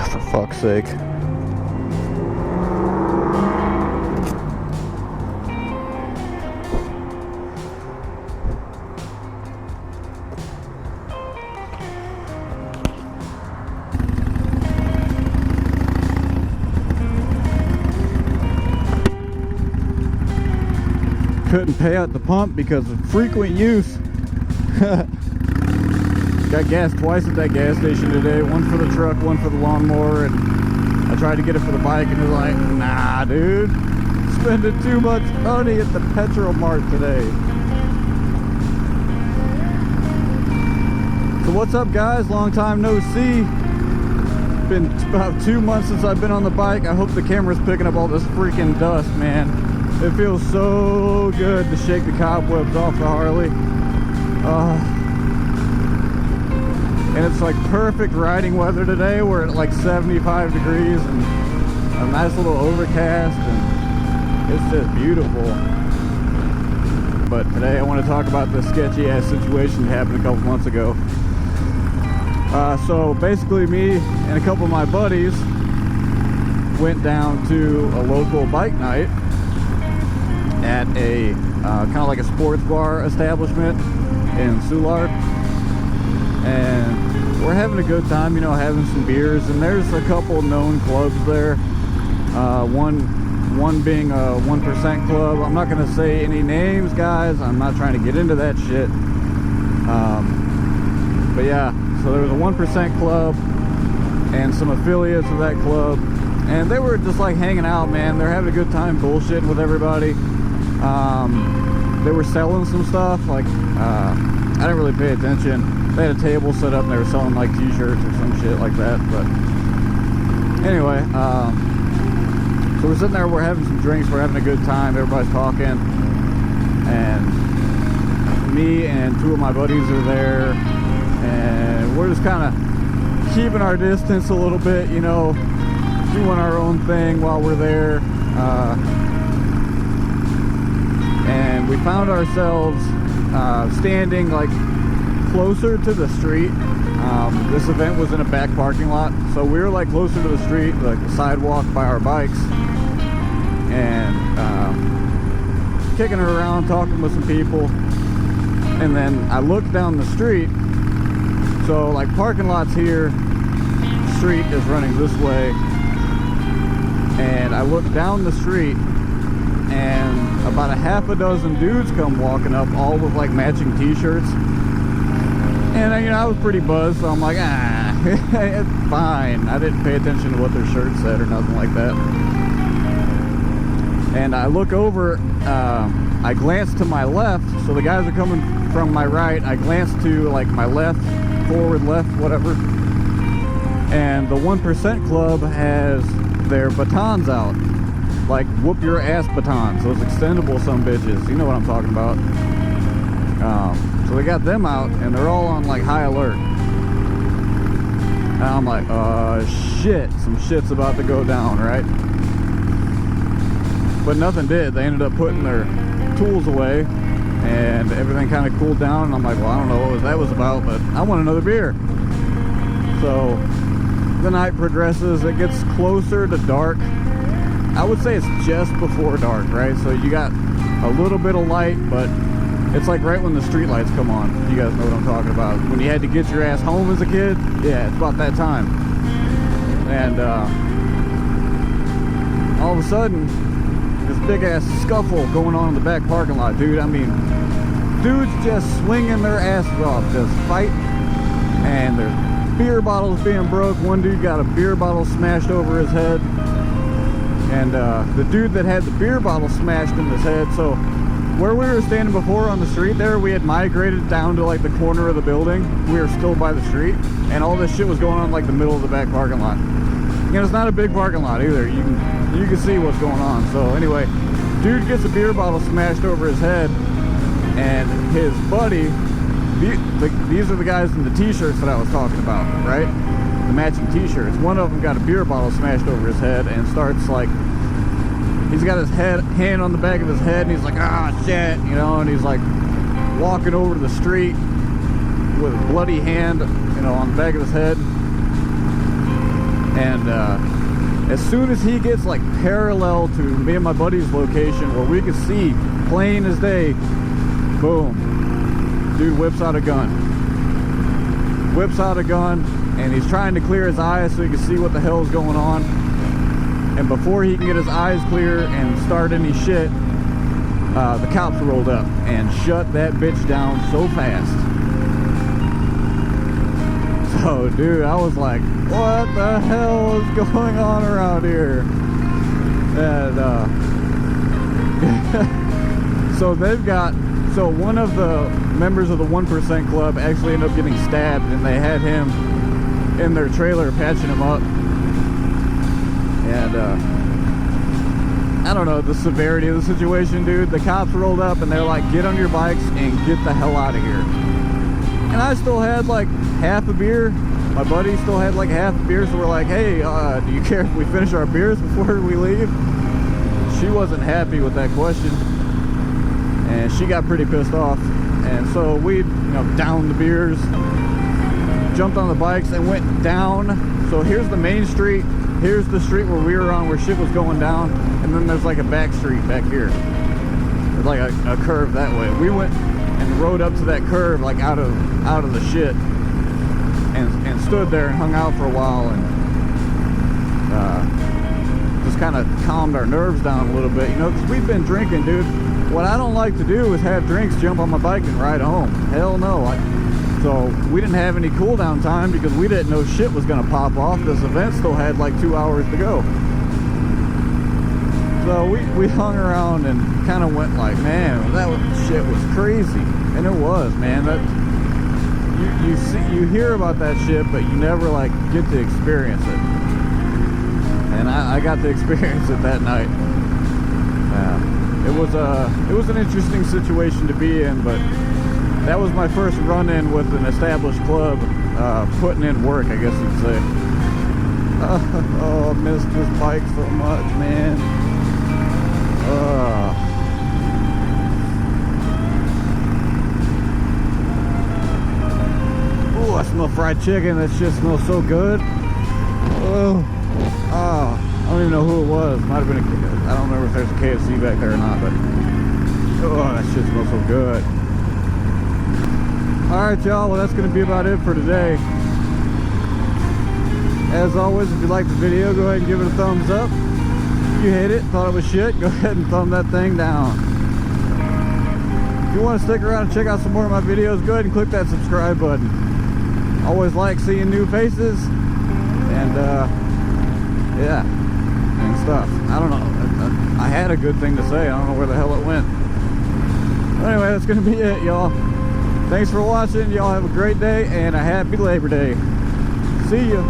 For fuck's sake. Couldn't pay at the pump because of frequent use. Got gas twice at that gas station today. One for the truck, one for the lawnmower, and I tried to get it for the bike and it was like, nah, dude. Spending too much money at the petrol mart today. So what's up, guys? Long time no see. Been about 2 months since I've been on the bike. I hope the camera's picking up all this freaking dust, man. It feels so good to shake the cobwebs off the Harley. And it's like perfect riding weather today. We're at like 75 degrees and a nice little overcast, and it's just beautiful. But today I want to talk about this sketchy ass situation that happened a couple months ago. So basically me and a couple of my buddies went down to a local bike night at a kind of like a sports bar establishment in Soulard, and we're having a good time, you know, having some beers, and there's a couple known clubs there. One being a 1% club. I'm not gonna say any names, guys. I'm not trying to get into that shit. But yeah, so there was a 1% club and some affiliates of that club, and they were just like hanging out, man. They're having a good time bullshitting with everybody. They were selling some stuff, like I didn't really pay attention. They had a table set up and they were selling like t-shirts or some shit like that. But anyway, so we're sitting there, we're having some drinks, we're having a good time, everybody's talking, and me and two of my buddies are there, and we're just kind of keeping our distance a little bit, you know, doing our own thing while we're there. And we found ourselves standing like closer to the street. This event was in a back parking lot, so we were like closer to the street, like the sidewalk by our bikes, and kicking it around, talking with some people. And then I looked down the street, so like parking lots here, street is running this way, and I looked down the street, and about a half a dozen dudes come walking up, all with like matching t-shirts. And you know, I was pretty buzzed, so I'm like, it's fine. I didn't pay attention to what their shirt said or nothing like that. And I look over, I glance to my left, so the guys are coming from my right. I glance to like my left, forward, left, whatever. And the 1% club has their batons out. Like whoop your ass batons, those extendable some bitches, you know what I'm talking about. So they got them out and they're all on like high alert, and I'm like, shit, some shit's about to go down, right? But nothing did. They ended up putting their tools away and everything kind of cooled down, and I'm like, well, I don't know what that was about, but I want another beer. So the night progresses, it gets closer to dark. I would say it's just before dark, right? So you got a little bit of light, but it's like right when the street lights come on. You guys know what I'm talking about. When you had to get your ass home as a kid, yeah, it's about that time. And all of a sudden, this big ass scuffle going on in the back parking lot, dude. I mean, dudes just swinging their asses off, just fighting, and there's beer bottles being broke. One dude got a beer bottle smashed over his head. And the dude that had the beer bottle smashed in his head, so where we were standing before on the street there, we had migrated down to like the corner of the building. We were still by the street, and all this shit was going on like the middle of the back parking lot. You know, it's not a big parking lot either. You can see what's going on. So anyway, dude gets a beer bottle smashed over his head, and his buddy, these are the guys in the t-shirts that I was talking about, right? The matching t-shirts. One of them got a beer bottle smashed over his head and starts like, he's got his hand on the back of his head, and he's like, ah, shit, you know, and he's like walking over to the street with a bloody hand, you know, on the back of his head. And as soon as he gets like parallel to me and my buddy's location where we could see plain as day, boom, dude whips out a gun. Whips out a gun, and he's trying to clear his eyes so he can see what the hell's going on. And before he can get his eyes clear and start any shit, the cops rolled up and shut that bitch down so fast. So, dude, I was like, what the hell is going on around here? And, so they've got, so one of the members of the 1% Club actually ended up getting stabbed, and they had him in their trailer patching him up. And, I don't know the severity of the situation, dude. The cops rolled up and they're like, get on your bikes and get the hell out of here. And I still had like half a beer. My buddy still had like half a beer, so we're like, hey, do you care if we finish our beers before we leave? She wasn't happy with that question, and she got pretty pissed off. And so we, you know, downed the beers, jumped on the bikes and went down. So here's the main street. Here's the street where we were on, where shit was going down, and then there's like a back street back here. There's like a curve that way. We went and rode up to that curve, like out of the shit, and stood there and hung out for a while, and just kind of calmed our nerves down a little bit, you know, because we've been drinking, dude. What I don't like to do is have drinks, jump on my bike, and ride home. Hell no. So we didn't have any cool down time because we didn't know shit was gonna pop off. This event still had like 2 hours to go. So we hung around and kind of went like, man, shit was crazy. And it was, man. That you hear about that shit, but you never like get to experience it. And I got to experience it that night. It was an interesting situation to be in, but that was my first run-in with an established club, putting in work, I guess you'd say. Oh, I missed this bike so much, man. Oh, I smell fried chicken. That shit smells so good. Oh, I don't even know who it was. Might have been I don't remember if there's a KFC back there or not, but oh, that shit smells so good. Alright, y'all, well, that's going to be about it for today. As always, if you liked the video, go ahead and give it a thumbs up. If you hate it, thought it was shit, go ahead and thumb that thing down. If you want to stick around and check out some more of my videos, go ahead and click that subscribe button. Always like seeing new faces, and yeah, and stuff. I don't know, I had a good thing to say, I don't know where the hell it went. Anyway, that's going to be it, y'all. Thanks for watching. Y'all have a great day and a happy Labor Day. See ya.